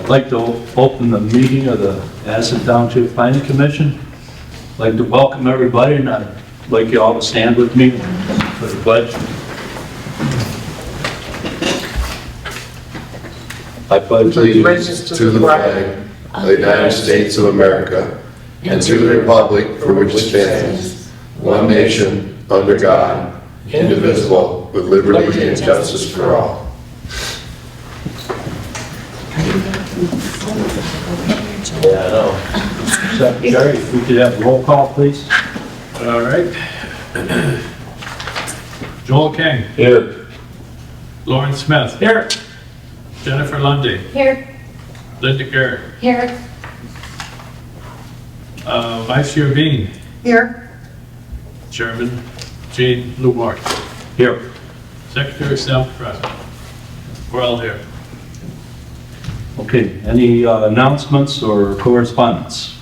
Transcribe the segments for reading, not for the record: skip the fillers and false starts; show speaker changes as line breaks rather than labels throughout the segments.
I'd like to open the meeting of the Addison Township Planning Commission. I'd like to welcome everybody, and I'd like you all to stand with me for the pledge. I pledge
allegiance to the flag of the United States of America and to the republic for which it stands, one nation, under God, indivisible, with liberty and justice for all.
Yeah, I know. Secretary, if we could have roll call, please.
All right. Joel King.
Here.
Lauren Smith.
Here.
Jennifer Lundy.
Here.
Linda Garrett.
Here.
Vice Chair Bean.
Here.
Chairman Gene Lewart.
Here.
Secretary Sam present. We're all here.
Okay, any announcements or correspondence?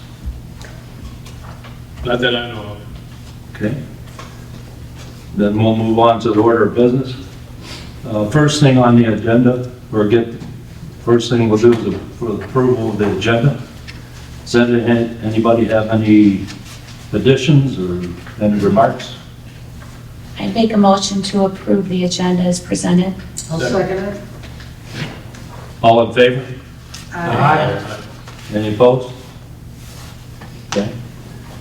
Not that I know of.
Okay. Then we'll move on to the order of business. First thing on the agenda, first thing we'll do is for the approval of the agenda. Does anybody have any additions or any remarks?
I make a motion to approve the agenda as presented.
I'll second it.
All in favor?
Aye.
Any opposed? Okay.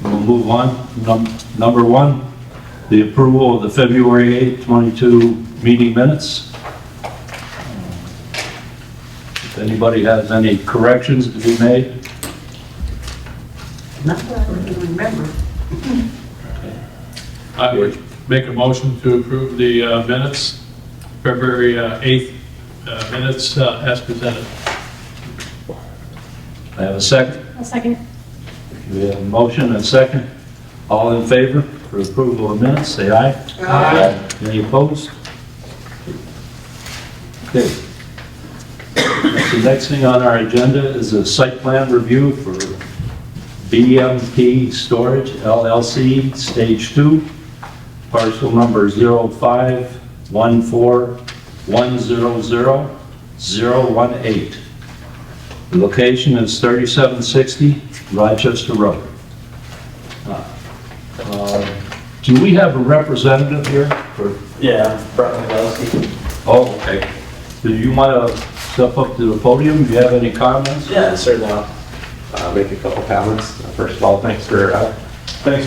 We'll move on. Number one, the approval of the February 8th, 22 meeting minutes. If anybody has any corrections to be made?
Not that I can remember.
I would make a motion to approve the minutes, February 8th minutes as presented.
I have a second.
A second.
We have a motion and a second. All in favor for approval of minutes, say aye.
Aye.
Any opposed? Okay. The next thing on our agenda is a site plan review for BMP Storage LLC, Stage 2, parcel number 05141000018. The location is 3760 Rochester Road. Do we have a representative here?
Yeah, Brett Milowski.
Oh, okay. Do you want to step up to the podium? Do you have any comments?
Yeah, certainly. I'll make a couple comments. First of all, thanks for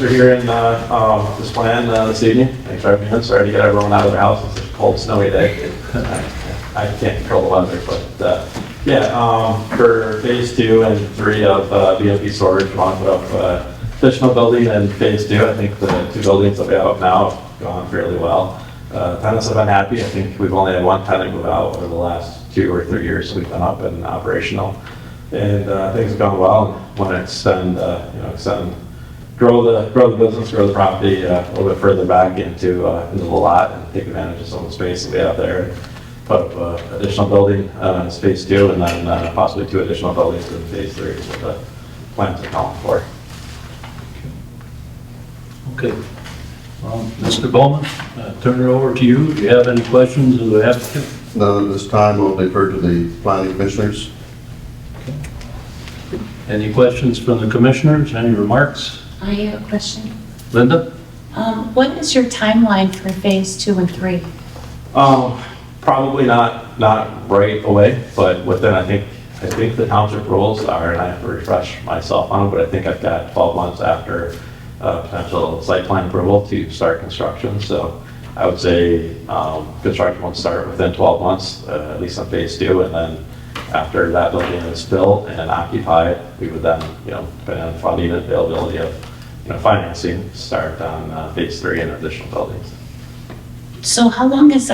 hearing this plan this evening. Thanks for having me. Sorry to get everyone out of their house. It's a cold, snowy day. I can't control the weather, but for phase 2 and 3 of BMP storage, we want to put up additional building in phase 2. I think the 2 buildings that we have up now have gone fairly well. Tenants have been happy. I think we've only had one tenant move out over the last 2 or 3 years we've been up and operational, and things have gone well. Want to extend, grow the business, grow the property a little bit further back into the lot and take advantage of some of the space that we have there. Put up additional building in phase 2, and then possibly 2 additional buildings in phase 3 is what the plans are calling for.
Okay. Mr. Bowman, turn it over to you. Do you have any questions of the applicant?
None at this time. We'll defer to the planning commissioners.
Any questions from the commissioners? Any remarks?
I have a question.
Linda?
What is your timeline for phase 2 and 3?
Probably not right away, but within, I think the township rules are, and I have to refresh myself on them, but I think I've got 12 months after potential site plan approval to start construction. So I would say construction would start within 12 months, at least on phase 2, and then after that building is built and occupied, we would then, depending on funding and availability of financing, start on phase 3 and additional buildings.
So how long is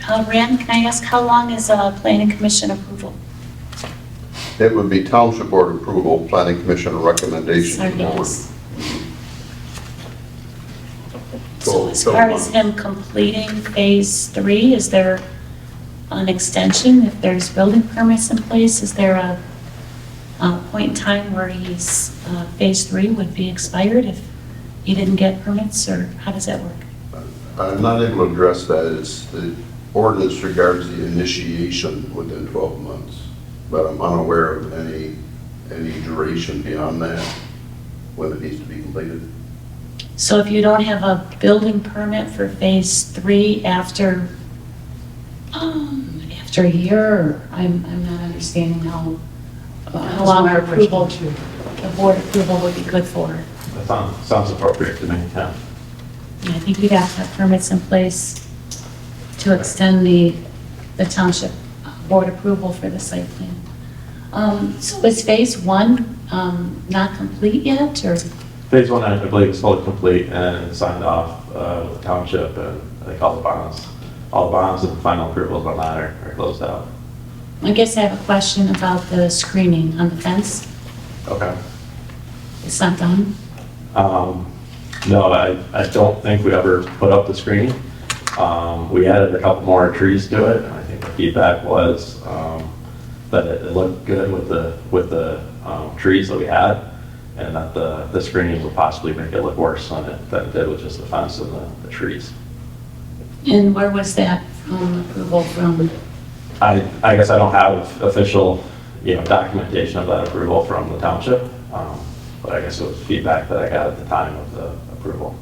Rand, can I ask how long is planning commission approval?
It would be township board approval, planning commission recommendation.
Sorry,
to the board.
yes. So as far as him completing phase 3, is there an extension? If there's building permits in place, is there a point in time where phase 3 would be expired if he didn't get permits, or how does that work?
I'm not able to address that. It's the ordinance regards the initiation within 12 months. but I'm unaware of any duration beyond that, when it needs to be completed.
So if you don't have a building permit for phase 3 after a year, or I'm not understanding how long our approval, the board approval would be good for.
That sounds appropriate to me, yeah.
I think we'd have to have permits in place to extend the township board approval for the site plan. So is phase 1 not complete yet, or?
Phase 1, I believe, is fully complete and signed off with the township, and I think all the bonds and final approvals on that are closed out.
I guess I have a question about the screening on the fence.
Okay.
It's not done?
No, I don't think we ever put up the screening. We added a couple more trees to it, and I think the feedback was that it looked good with the trees that we had, and that the screening would possibly make it look worse than it did with just the fence and the trees.
And where was that approval from?
I guess I don't have official, documentation of that approval from the township, but I guess it was feedback that I got at the time of the approval.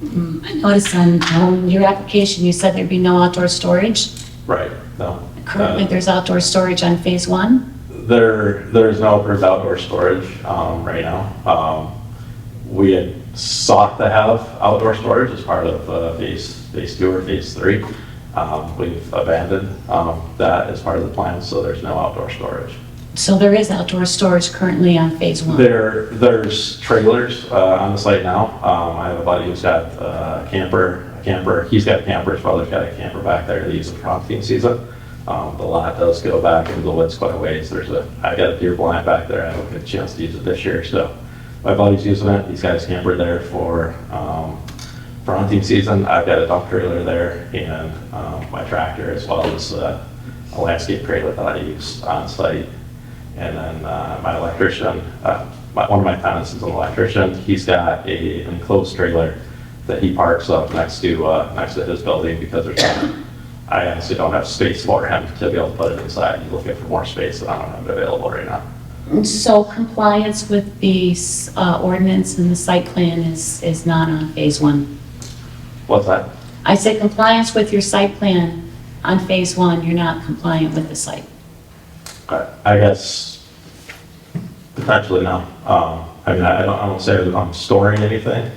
I noticed on your application, you said there'd be no outdoor storage.
Right, no.
Currently, there's outdoor storage on phase 1.
There's no approved outdoor storage right now. We had sought to have outdoor storage as part of phase 2 or phase 3. We've abandoned that as part of the plan, so there's no outdoor storage.
So there is outdoor storage currently on phase 1.
There's trailers on the site now. I have a buddy who's got a camper. He's got a camper. His brother's got a camper back there to use for hunting season. The lot does go back into the woods quite a ways. I got a deer blind back there. I haven't had a chance to use it this year, so my buddy's using it. He's got his camper there for hunting season. I've got a dump trailer there and my tractor, as well as a landscape trailer that I use on site. And then my electrician, one of my tenants is an electrician. He's got an enclosed trailer that he parks up next to his building, because I honestly don't have space for him to be able to put it inside. He's looking for more space, and I don't have it available right now.
So compliance with the ordinance and the site plan is not on phase 1.
What's that?
I said compliance with your site plan on phase 1, you're not compliant with the site.
I guess potentially no. I mean, I don't say that I'm storing anything.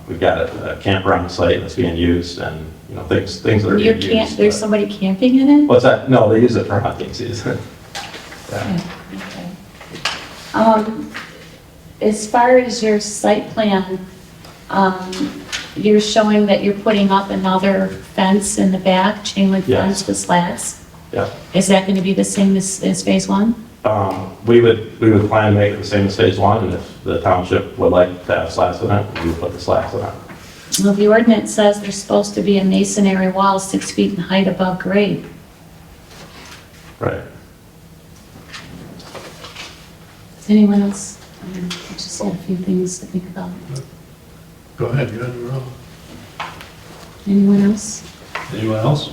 We've got a camper on site that's being used, and things that are being used.
There's somebody camping in it?
What's that? No, they use it for hunting season. Yeah.
Okay. As far as your site plan, you're showing that you're putting up another fence in the back, chain link
Yes.
fence with slats.
Yeah.
Is that going to be the same as phase 1?
We would plan to make it the same as phase 1, and if the township would like to have slats in it, we would put the slats in it.
Well, the ordinance says there's supposed to be a masonry wall 6 feet in height above grade.
Right.
Does anyone else? I just had a few things to think about.
Go ahead, you're on your own.
Anyone else?
Anyone else?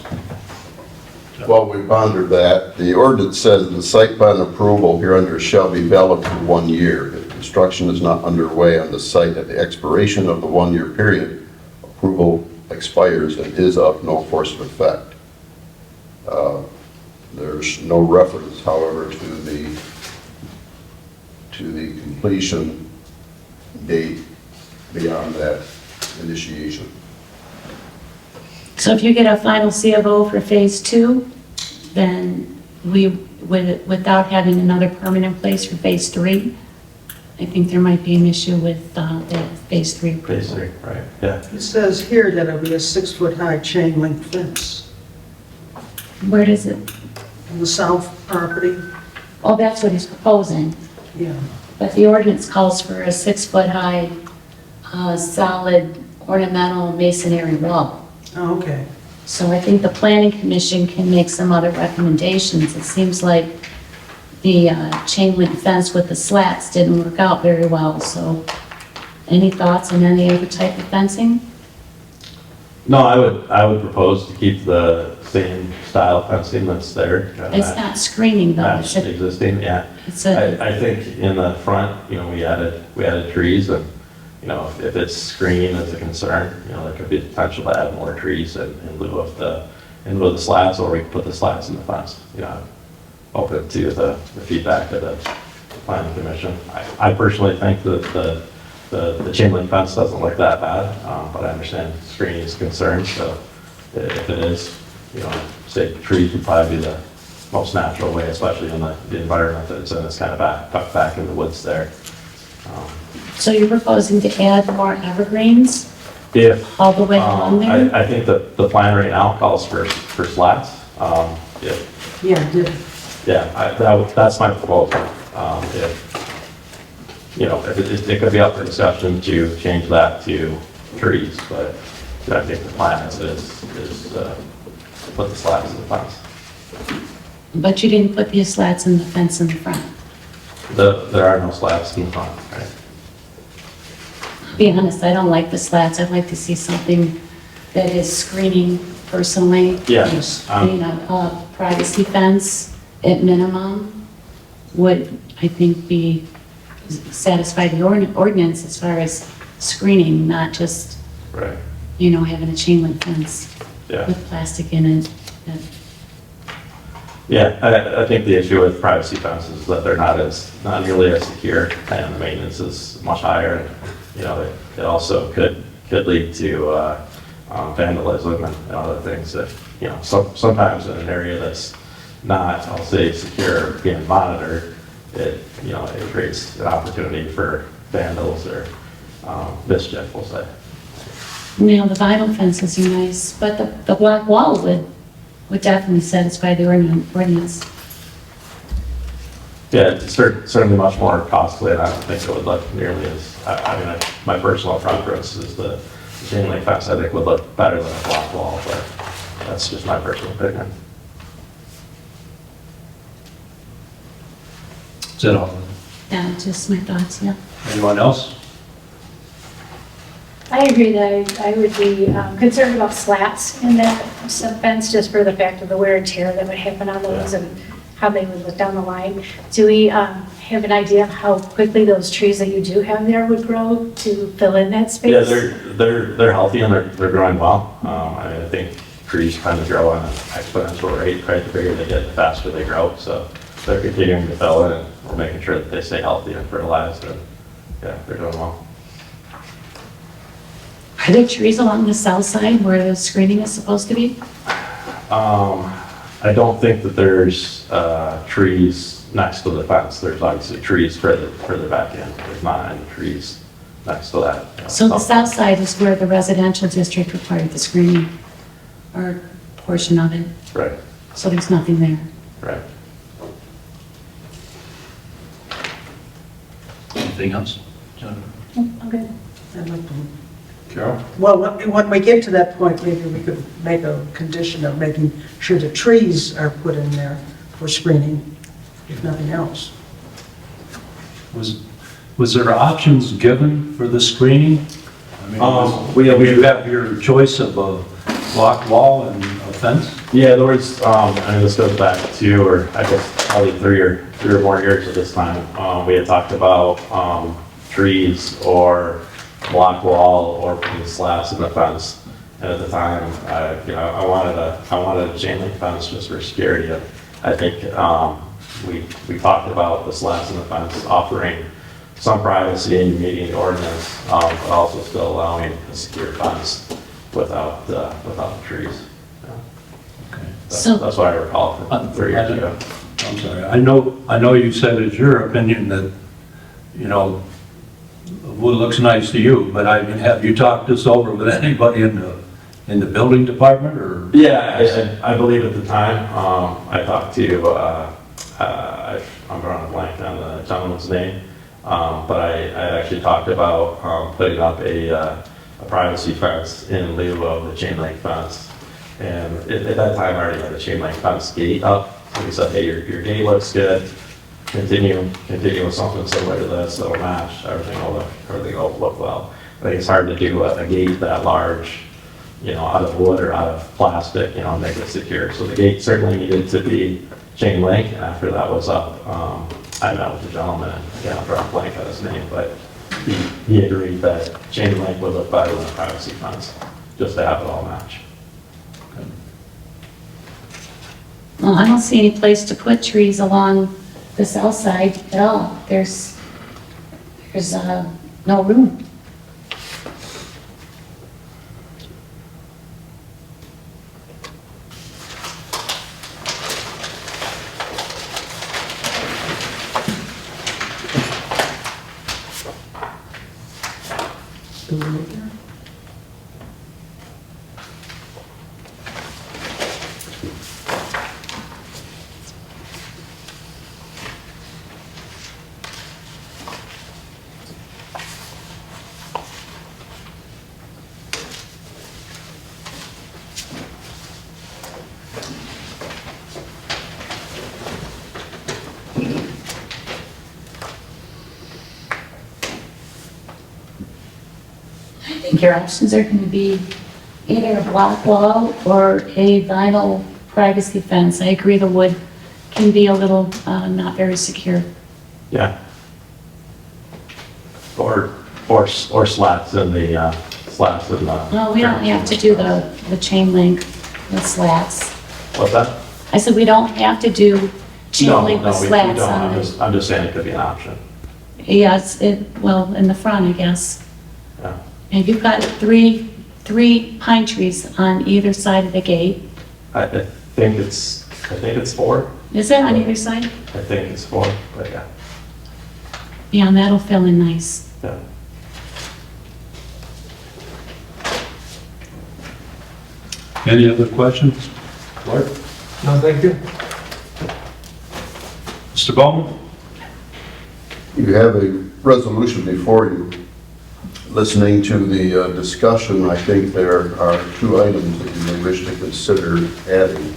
Well, we pondered that. The ordinance says the site plan approval hereunder shall be valid for 1 year. If construction is not underway on the site at the expiration of the 1-year period, approval expires and is of no force of effect. There's no reference, however, to the completion date beyond that initiation.
So if you get a final C of O for phase 2, then without having another permit in place for phase 3, I think there might be an issue with the phase 3 approval.
Phase 3, right, yeah.
It says here that it'll be a 6-foot-high chain link fence
Where does it?
on the south property.
Oh, that's what he's proposing.
Yeah.
But the ordinance calls for a 6-foot-high solid ornamental masonry wall.
Oh, okay.
So I think the planning commission can make some other recommendations. It seems like the chain link fence with the slats didn't work out very well, so any thoughts on any other type of fencing?
No, I would propose to keep the same style fencing that's there.
It's not screening though,
That's
it's a,
existing, yeah.
it's a,
I think in the front, we added trees, and, if it's screening is a concern, there could be potential to add more trees in lieu of the slats, or we could put the slats in the fence, open to the feedback of the planning commission. I personally think that the chain link fence doesn't look that bad, but I understand screening is a concern, so if it is, say trees would probably be the most natural way, especially in the environment that it's in. It's kind of tucked back in the woods there.
so you're proposing to add more evergreens
If,
all the way along there?
I think that the plan right now calls for slats.
Yeah, did,
That's my proposal. If it could be up for discussion to change that to trees, but I think the plan is put the slats in the fence.
But you didn't put the slats in the fence in the front.
There are no slats in the front, right?
To be honest, I don't like the slats. I'd like to see something that is screening personally.
Yes.
A privacy fence at minimum would, I think, be satisfy the ordinance as far as screening, not just,
Right.
having a chain link fence
Yeah.
with plastic in it.
Yeah, I think the issue with privacy fences is that they're not nearly as secure, and the maintenance is much higher. It also could lead to vandalism and other things that, sometimes in an area that's not, I'll say, secure, being monitored, it creates an opportunity for vandals or mischief, we'll say.
Now, the vinyl fences are nice, but the black wall would definitely satisfy the ordinance.
Yeah, it's certainly much more costly, and I don't think it would look nearly as, my personal preference is the chain link fence, I think would look better than a block wall, but that's just my personal opinion.
Is that all?
Yeah, just my thoughts, yeah.
Anyone else?
I agree that I would be concerned about slats in that fence, just for the fact of the wear and tear that would happen on those and how they would look down the line. Do we have an idea of how quickly those trees that you do have there would grow to fill in that space?
Yeah, they're healthy and they're growing well. I think trees kind of grow on an exponential rate, right? The bigger they get, the faster they grow. So they're continuing to fill in, and we're making sure that they stay healthy and fertilized, and yeah, they're doing well.
Are there trees along the south side where the screening is supposed to be?
I don't think that there's trees next to the fence. There's obviously trees further back in. There's not any trees next to that.
So the south side is where the residential district required the screening, or portion of it,
Right,
so there's nothing there.
right.
Anything else? Jonathan?
I'm good.
I'd like to.
Carol?
Well, when we get to that point, maybe we could make a condition of making sure the trees are put in there for screening, if nothing else.
Was there options given for the screening? I mean,
we
you have your choice of a block wall and a fence?
Yeah, there was, this goes back 2 or I guess probably 3 or more years at this time. We had talked about trees or block wall or putting slats in the fence. And at the time, I wanted a chain link fence just for security. And I think we talked about the slats in the fence offering some privacy and meeting the ordinance, but also still allowing a secure fence without the trees.
Okay.
That's what I recall from 3 years ago.
I'm sorry. I know you said it's your opinion that, wood looks nice to you, but I mean, have you talked this over with anybody in the building department, or?
Yeah, I believe at the time, I talked to, I'm drawing a blank on the gentleman's name, but I actually talked about putting up a privacy fence in lieu of the chain link fence. And at that time, I already had the chain link fence gate up. So he said, hey, your gate looks good. Continue with something similar to this that'll match. Everything will look well. I think it's hard to do a gate that large out of wood or out of plastic, make it secure. So the gate certainly needed to be chain link, and after that was up, I met with the gentleman, and again, I'll draw a blank on his name, but he agreed that chain link would look better than a privacy fence, just to have it all match.
Well, I don't see any place to put trees along the south side at all. There's no room. I think your options are going to be either a block wall or a vinyl privacy fence. I agree the wood can be a little not very secure.
Yeah. Or slats in the,
No, we don't have to do the chain link with slats.
What's that?
I said we don't have to do chain
No,
link with
we
slats
don't.
on
I'm just saying it could be an option.
Yes, well, in the front, I guess.
Yeah.
And you've got three pine trees on either side of the gate.
I think it's 4.
Is it on either side?
I think it's 4, but yeah.
Yeah, and that'll fill in nice.
Yeah.
Any other questions? Clark?
No, thank you.
Mr. Bowman?
You have a resolution before you. Listening to the discussion, I think there are 2 items that you may wish to consider adding.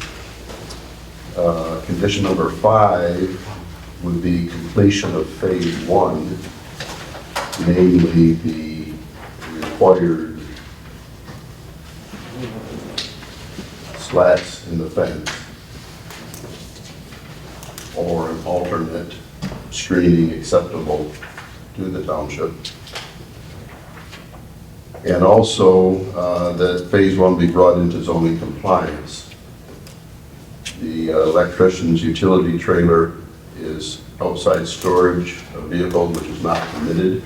Condition number 5 would be completion of phase 1, namely the required slats in the fence or an alternate screening acceptable to the township. And also that phase 1 be brought into zoning compliance. The electrician's utility trailer is outside storage of vehicles, which is not permitted.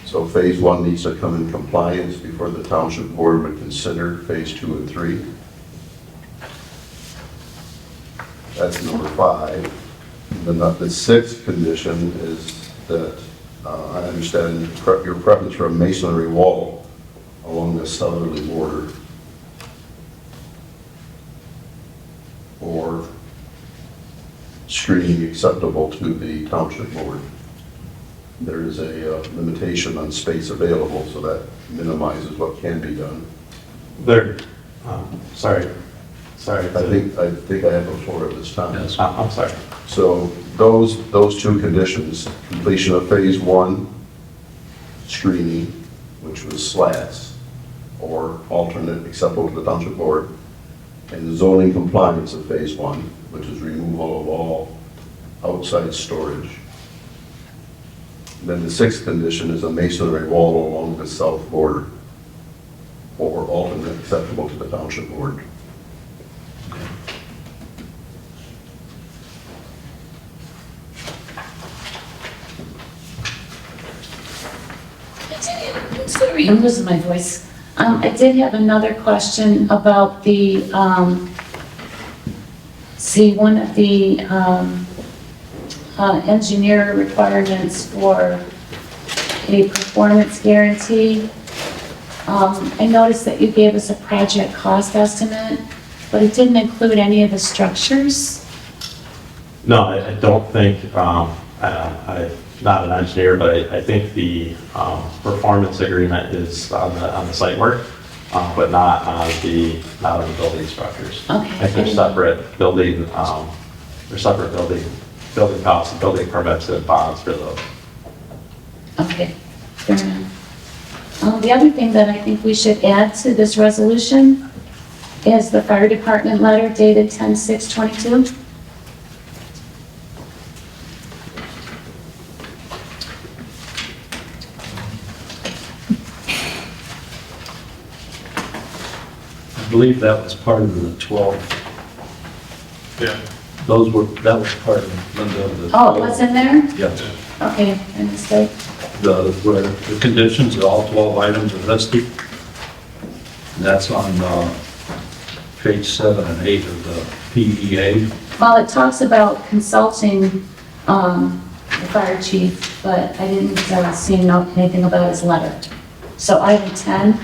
So phase 1 needs to come in compliance before the township board would consider phase 2 and 3. That's number 5. The 6th condition is that I understand your preference for a masonry wall along the southerly border, or screening acceptable to the township board. There is a limitation on space available, so that minimizes what can be done.
Sorry.
I think I have the floor at this time.
Yes.
I'm sorry.
So those 2 conditions, completion of phase 1, screening, which was slats, or alternate acceptable to the township board, and zoning compliance of phase 1, which is removal of all outside storage. Then the 6th condition is a masonry wall along the south border, or alternate acceptable to the township board.
Sorry, I'm losing my voice. I did have another question about the, one of the engineer requirements for a performance guarantee. I noticed that you gave us a project cost estimate, but it didn't include any of the structures.
No, I don't think, I'm not an engineer, but I think the performance agreement is on the site work, but not on the building structures.
Okay.
I think they're separate building costs, and building permits and bonds for those.
Okay, fair enough. The other thing that I think we should add to this resolution is the fire department letter dated 10/6/22.
I believe that was part of the 12,
Yeah.
that was part of the.
Oh, it was in there?
Yes.
Okay, I mistake.
Where the conditions of all 12 items are listed. And that's on page 7 and 8 of the PEA.
Well, it talks about consulting the fire chief, but I didn't see anything about his letter. So item 10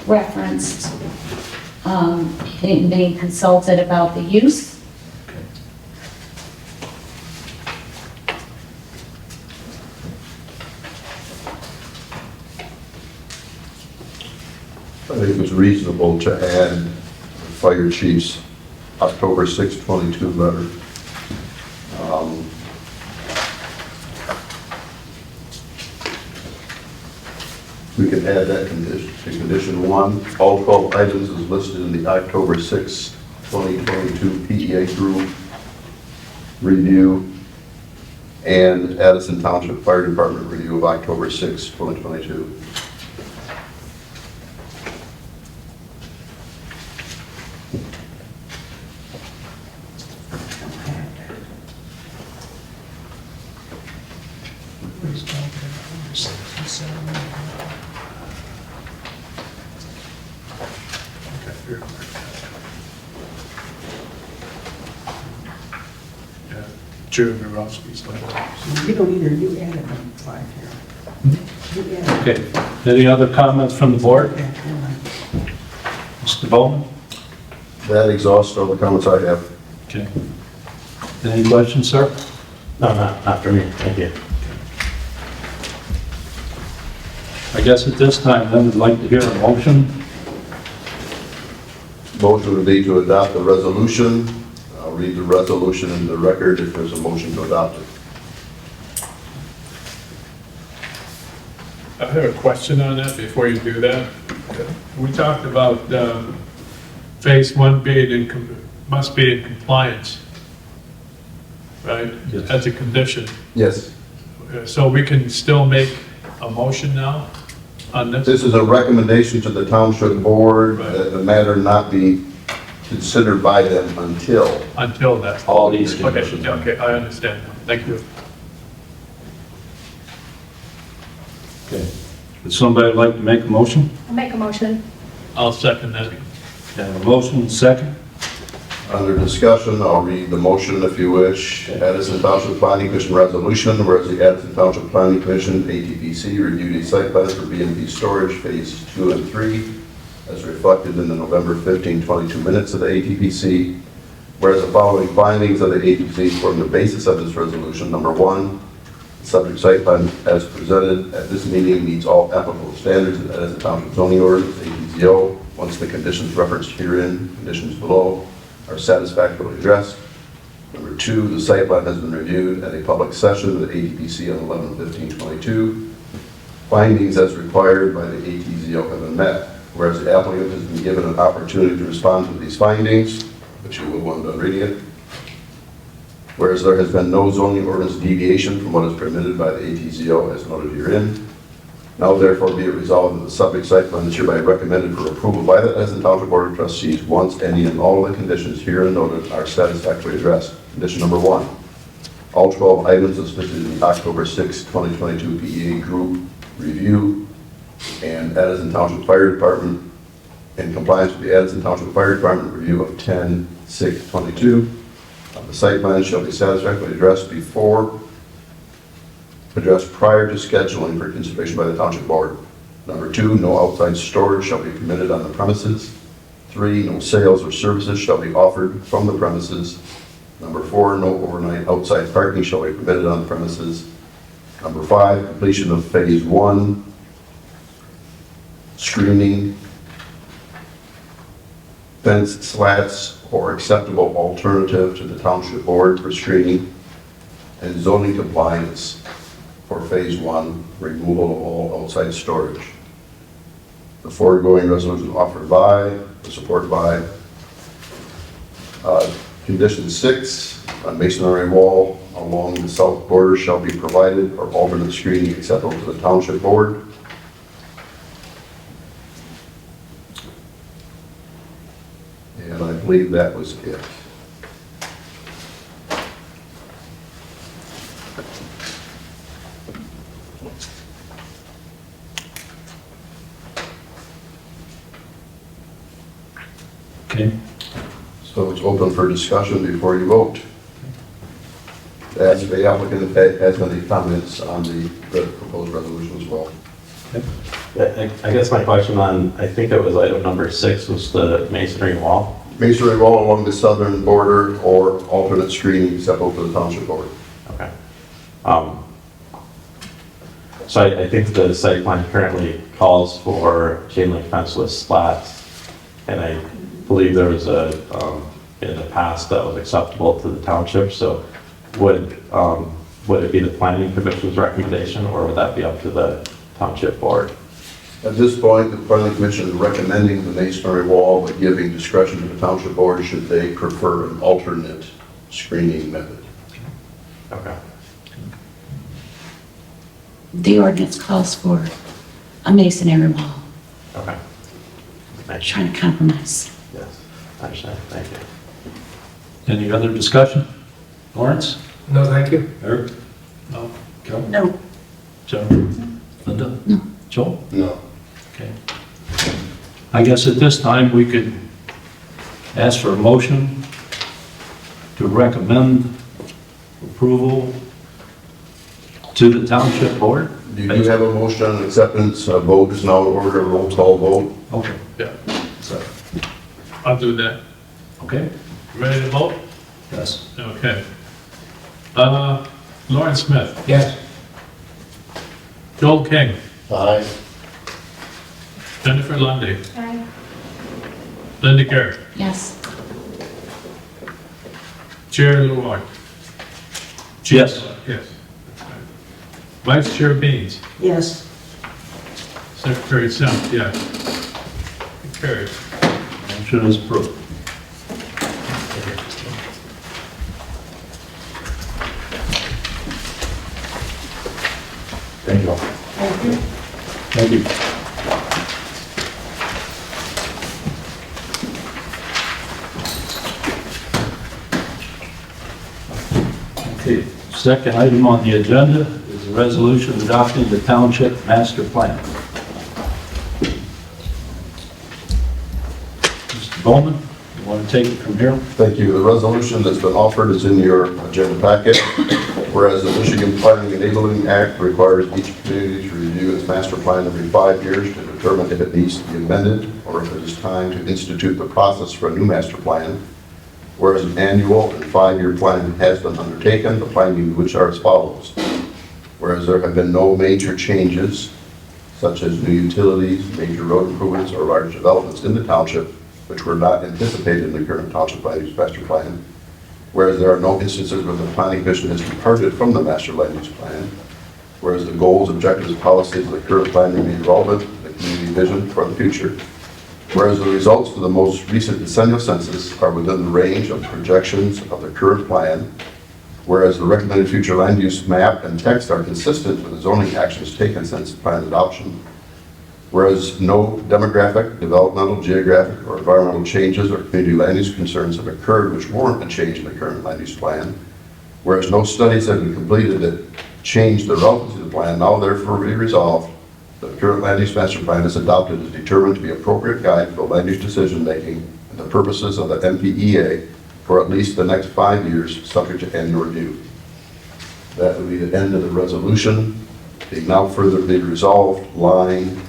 referenced being consulted about the use.
I think it was reasonable to add the fire chief's October 6, 22 letter. We can add that condition to condition 1. All 12 items is listed in the October 6, 2022 PEA group review and Addison Township Fire Department review of October 6, 2022.
Please don't get it under 67.
Yeah. Jeremy Roski's letter.
You don't either, you added them 5 here. You added.
Okay. Any other comments from the board?
Okay, never mind.
Mr. Bowman?
That exhausts all the comments I have.
Okay. Any questions, sir?
No, not for me, thank you.
I guess at this time, then, I'd like to hear a motion.
Motion would be to adopt the resolution. I'll read the resolution into the record if there's a motion to adopt it.
I have a question on that before you do that. We talked about phase 1 being must be in compliance, right?
Yes.
As a condition.
Yes.
So we can still make a motion now on this?
This is a recommendation to the township board
Right.
that the matter not be considered by them until.
Until that.
All these
Okay,
conditions.
okay, I understand. Thank you.
Okay. Would somebody like to make a motion?
I'll make a motion.
I'll second that.
Okay, a motion, second.
Under discussion, I'll read the motion if you wish. Addison Township Planning Commission resolution, whereas the Addison Township Planning Commission, ATPC, reviewed a site plan for B&B storage phase 2 and 3, as reflected in the November 15, 22 minutes of the ATPC. Whereas the following findings of the ATPC form the basis of this resolution. Number 1, the subject site plan as presented at this meeting meets all applicable standards as the Township zoning ordinance, ATZO. Once the conditions referenced herein, conditions below, are satisfactorily addressed. Number 2, the site plan has been reviewed at a public session with the ATPC on 11/15/22. Findings as required by the ATZO have been met. Whereas the applicant has been given an opportunity to respond to these findings, which you will want to reading it. Whereas there has been no zoning ordinance deviation from what is permitted by the ATZO as noted herein. Now therefore be it resolved that the subject site plan is hereby recommended for approval by the Addison Township Board of Trustees once any and all of the conditions herein noted are satisfactorily addressed. Condition number 1, all 12 items as listed in the October 6, 2022 PEA group review and Addison Township Fire Department in compliance with the Addison Township Fire Department review of 10/6/22. The site plan shall be satisfactorily addressed prior to scheduling for consideration by the Township Board. Number 2, no outside storage shall be permitted on the premises. 3, no sales or services shall be offered from the premises. Number 4, no overnight outside parking shall be permitted on the premises. Number 5, completion of phase 1, screening, fence slats, or acceptable alternative to the Township Board for screening, and zoning compliance for phase 1, removal of all outside storage. The foregoing resolution offered by, supported by. Condition 6, a masonry wall along the south border shall be provided or alternate screening acceptable to the township board. And I believe that was it.
Okay,
So it's open for discussion before you vote. Ask the applicant if they has any comments on the proposed resolution as well.
I guess my question on, I think it was item number 6, was the masonry wall.
Masonry wall along the southern border or alternate screening acceptable to the township board.
Okay. So I think the site plan currently calls for chain link fence with slats, and I believe there was a, in the past that was acceptable to the township, so would it be the planning commission's recommendation, or would that be up to the township board?
At this point, the planning commission is recommending the masonry wall, but giving discretion to the township board should they prefer an alternate screening method.
Okay.
The ordinance calls for a masonry wall.
Okay. Thank you.
Trying to compromise.
Yes, I understand. Thank you.
any other discussion? Lawrence?
No, thank you.
Eric? No. Kevin?
No.
Jennifer? Linda?
No.
Joel?
No.
Okay. I guess at this time, we could ask for a motion to recommend approval to the township board.
Do you have a motion on acceptance? Vote is now in order, roll call vote.
Okay.
Yeah,
So,
I'll do that.
Okay?
Ready to vote?
Yes.
Okay. Lawrence Smith,
Yes.
Joel King,
Aye.
Jennifer Lundy,
Aye.
Linda Garrett,
Yes.
Chair Lewis.
Yes.
Yes. Vice Chair Beans,
Yes.
Secretary Sims, yes. Carried.
Motion is approved.
Thank you all.
Thank you.
Thank you. Okay, second item on the agenda is a resolution adopting the township master plan. Mr. Bowman, you want to take it from here?
Thank you. The resolution that's been offered is in your agenda packet. Whereas the Michigan Planning Enabling Act requires each community to review its master plan every 5 years to determine if it needs to be amended or if it is time to institute the process for a new master plan. Whereas an annual and 5-year plan has been undertaken, the findings which are as follows. Whereas there have been no major changes, such as new utilities, major road improvements, or large developments in the township, which were not anticipated in the current township land use master plan. Whereas there are no instances where the planning commission has departed from the master land use plan. Whereas the goals, objectives, and policies of the current plan remain relevant to the community vision for the future. Whereas the results of the most recent decennial census are within the range of projections of the current plan. Whereas the recommended future land use map and text are consistent with the zoning actions taken since plan adoption. Whereas no demographic, developmental, geographic, or environmental changes or community land use concerns have occurred which warrant a change in the current land use plan. Whereas no studies have been completed that change the relevancy of the plan, now therefore be resolved, the current land use master plan is adopted as determined to be appropriate guide for land use decision making and the purposes of the MPEA for at least the next 5 years, subject to annual review. That would be the end of the resolution. Being now further be resolved, line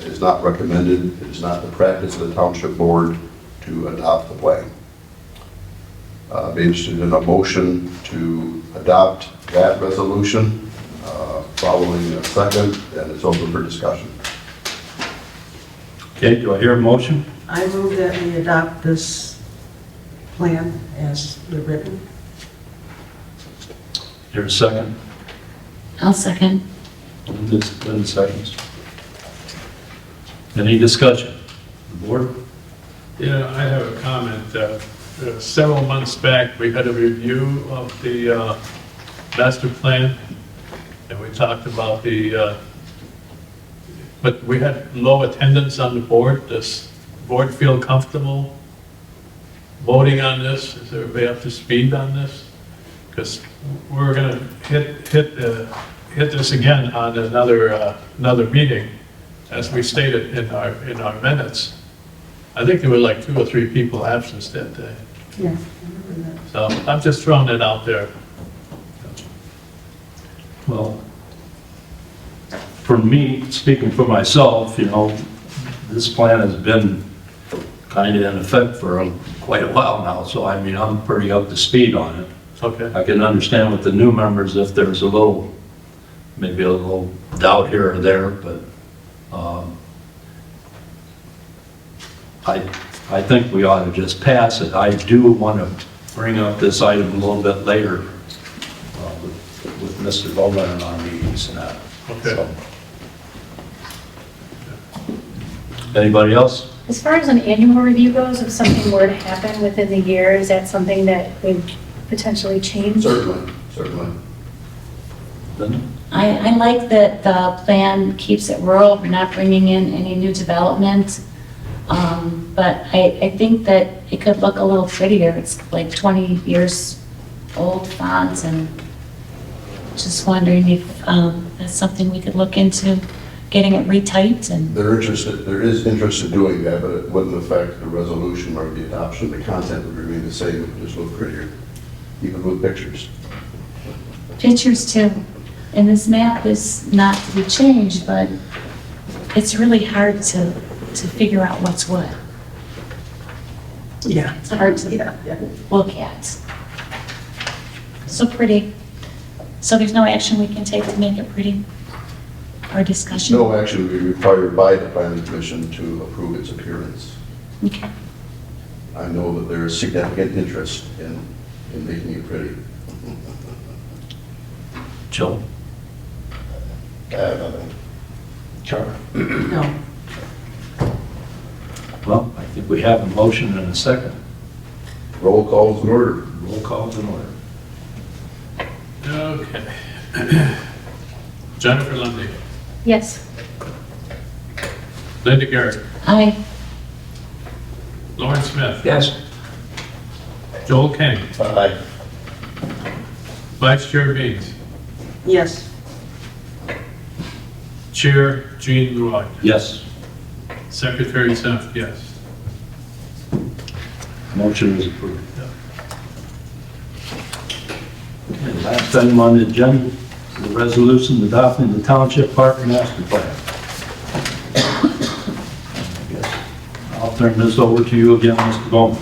is not recommended. It is not the practice of the township board to adopt the plan. Be interested in a motion to adopt that resolution. Following a second, and it's open for discussion.
Okay, do I hear a motion?
I move that we adopt this plan as written.
Here a second.
I'll second.
Linda seconds. Any discussion? The board?
Yeah, I have a comment. Several months back, we had a review of the master plan, and we talked about but we had low attendance on the board. Does the board feel comfortable voting on this? Is everybody up to speed on this? Because we're going to hit this again on another meeting, as we stated in our minutes. I think there were like 2 or 3 people absent that day.
Yeah, I remember that.
So I'm just throwing it out there.
Well, for me, speaking for myself, you know, this plan has been kind of in effect for quite a while now, so I mean, I'm pretty up to speed on it.
Okay.
I can understand with the new members if there's maybe a little doubt here or there, but I think we ought to just pass it. I do want to bring up this item a little bit later with Mr. Bowman in our meetings and that.
Okay.
So. Anybody else?
As far as an annual review goes, if something were to happen within the year, is that something that would potentially change?
Certainly, certainly.
Linda?
I like that the plan keeps it rural, we're not bringing in any new development. But I think that it could look a little prettier. It's like 20 years old fonts, and just wondering if that's something we could look into, getting it retyped and.
There is interest in doing that, but it wouldn't affect the resolution or the adoption. The content would remain the same, it would just look prettier, even with pictures.
Pictures too. And this map is not to be changed, but it's really hard to figure out what's what.
Yeah.
It's hard to
Yeah.
look at. So pretty. So there's no action we can take to make it pretty? Or discussion?
No action would be required by the planning commission to approve its appearance.
Okay.
I know that there is significant interest in making it pretty.
Joe? Charlie?
No.
Well, I think we have a motion and a second.
Roll calls in order.
Roll calls in order.
Okay. Jennifer Lundy,
Yes.
Linda Garrett,
Aye.
Lauren Smith,
Yes.
Joel King,
Aye.
Vice Chair Beans,
Yes.
Chair Gene Roy,
Yes.
Secretary Semp, yes.
Motion is approved. Okay, last item on the agenda, the resolution adopting the Township Park Master Plan. I guess I'll turn this over to you again, Mr. Bowman.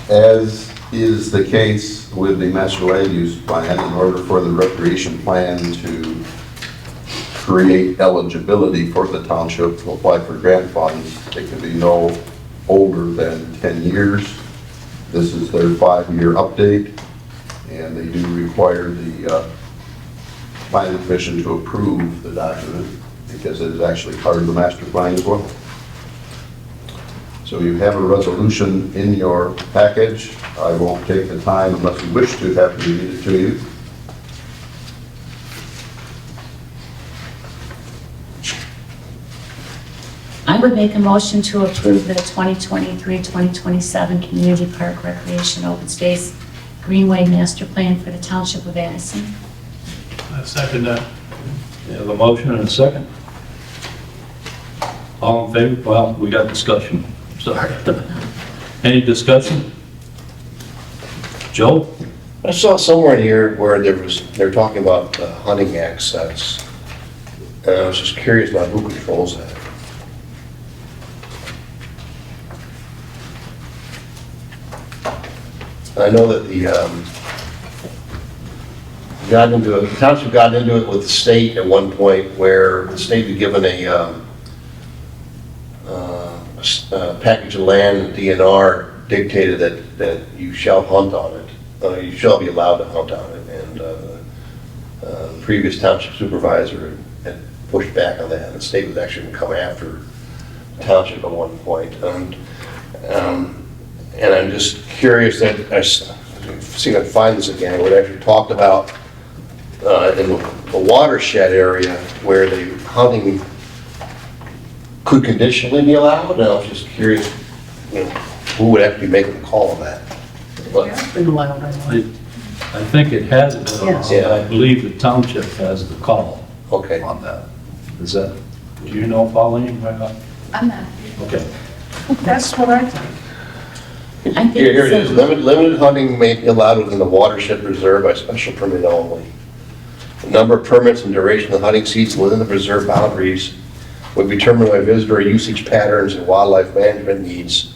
As is the case with the master land use plan, in order for the recreation plan to create eligibility for the township to apply for grant funds, it can be no older than 10 years. This is their 5-year update, and they do require the planning commission to approve the document because it is actually part of the master plan as well. So you have a resolution in your package. I won't take the time unless you wish to have me read it to you.
I would make a motion to approve the 2023-2027 Community Park Recreation Open Space Greenway Master Plan for the Township of Addison.
I second that.
We have a motion and a second. All in favor? Well, we got discussion. Sorry. Any discussion? Joe?
I saw somewhere in here where they're talking about hunting access, and I was just curious about who controls that. I know that the township got into it with the state at one point, where the state had given a package of land, and DNR dictated that you shall hunt on it. You shall be allowed to hunt on it, and the previous township supervisor had pushed back on that, and the state was actually going to come after township at one point. And I'm just curious that, see if I can find this again, where it actually talked about in the watershed area where the hunting could conditionally be allowed. And I was just curious, you know, who would have to be making the call on that? But,
It's been allowed, I know.
I think it has been allowed.
Yes.
I believe the township has the call
okay.
on that. Is that, do you know, Pauline?
I'm not.
Okay.
That's what I think.
I think
Here it
so.
is. Limited hunting may be allowed within the watershed reserve by special permit only. The number of permits and duration of the hunting season within the preserve boundaries would be determined by visitor usage patterns and wildlife management needs.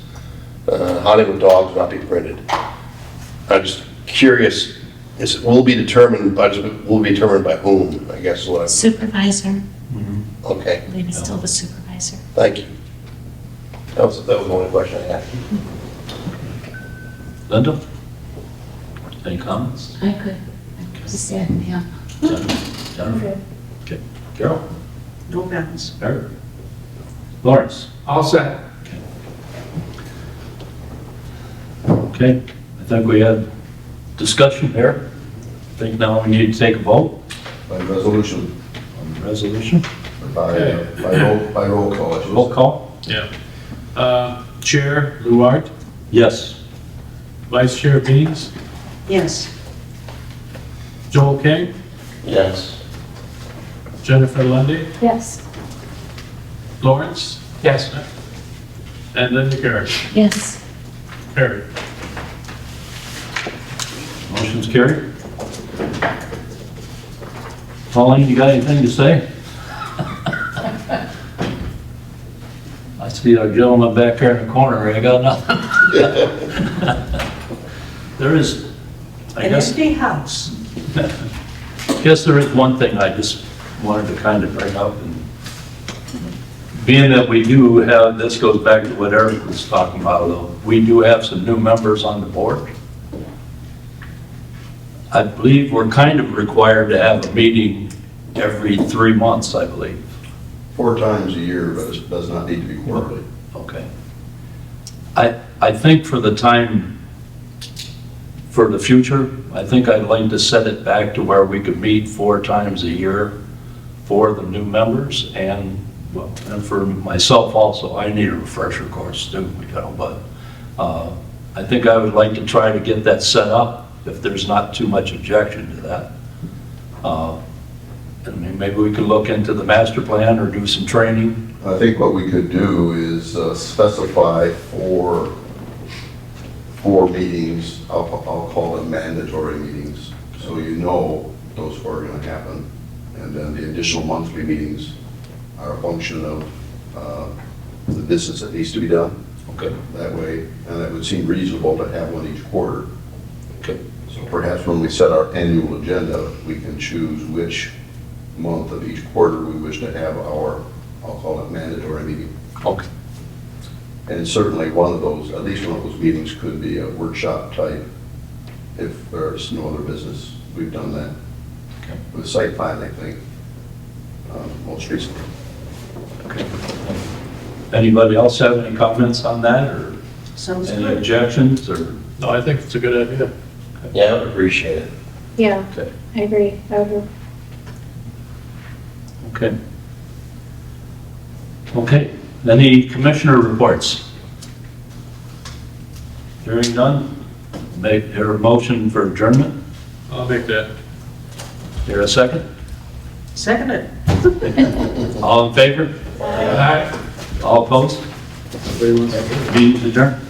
Hunting with dogs will not be permitted. I'm just curious, will be determined by whom, I guess is what I'm,
Supervisor,
okay,
I believe it's still the supervisor.
thank you. That was the only question I had.
Linda? Any comments?
I could, just said, yeah.
Jennifer? Okay. Carol?
No bounds.
Eric? Lawrence?
All set.
Okay, I think we had discussion there. I think now we need to take a vote
By resolution,
on the resolution.
by roll call.
Roll call?
Yeah. Chair Luart,
Yes.
Vice Chair Beans,
Yes.
Joel King,
Yes.
Jennifer Lundy,
Yes.
Lawrence? Yes. And Linda Carey.
Yes.
Carried.
Motion's carried. Pauline, you got anything to say? I see our gentleman back there in the corner, I got nothing. There is, I
An
guess,
empty house.
there is one thing I just wanted to kind of bring up, and being that we do have, this goes back to what Eric was talking about, though, we do have some new members on the board. I believe we're kind of required to have a meeting every 3 months, I believe.
4 times a year, but it does not need to be quarterly.
Okay. I think for the time, for the future, I think I'd like to set it back to where we could meet 4 times a year for the new members, and, well, and for myself also, I need a refresher course too, you know, but I think I would like to try to get that set up if there's not too much objection to that. I mean, maybe we could look into the master plan or do some training.
I think what we could do is specify 4 meetings, I'll call them mandatory meetings, so you know those 4 are going to happen. And then the additional monthly meetings are a function of the business that needs to be done.
Okay.
That way, and it would seem reasonable to have one each quarter.
Okay.
So perhaps when we set our annual agenda, we can choose which month of each quarter we wish to have our, I'll call it mandatory meeting.
Okay.
And certainly one of those, at least one of those meetings could be a workshop type if there's no other business. We've done that
Okay.
with site plan, I think, most recently.
Okay. Anybody else have any comments on that, or
Sounds
any
good.
objections, or?
No, I think it's a good idea.
Yeah, I would appreciate it.
Yeah,
Okay.
I agree. I would.
Okay. Okay, any commissioner reports? Hearing none, make your motion for adjournment.
I'll make that.
Here a second?
Second it.
All in favor?
Aye.
All opposed? Meeting's adjourned.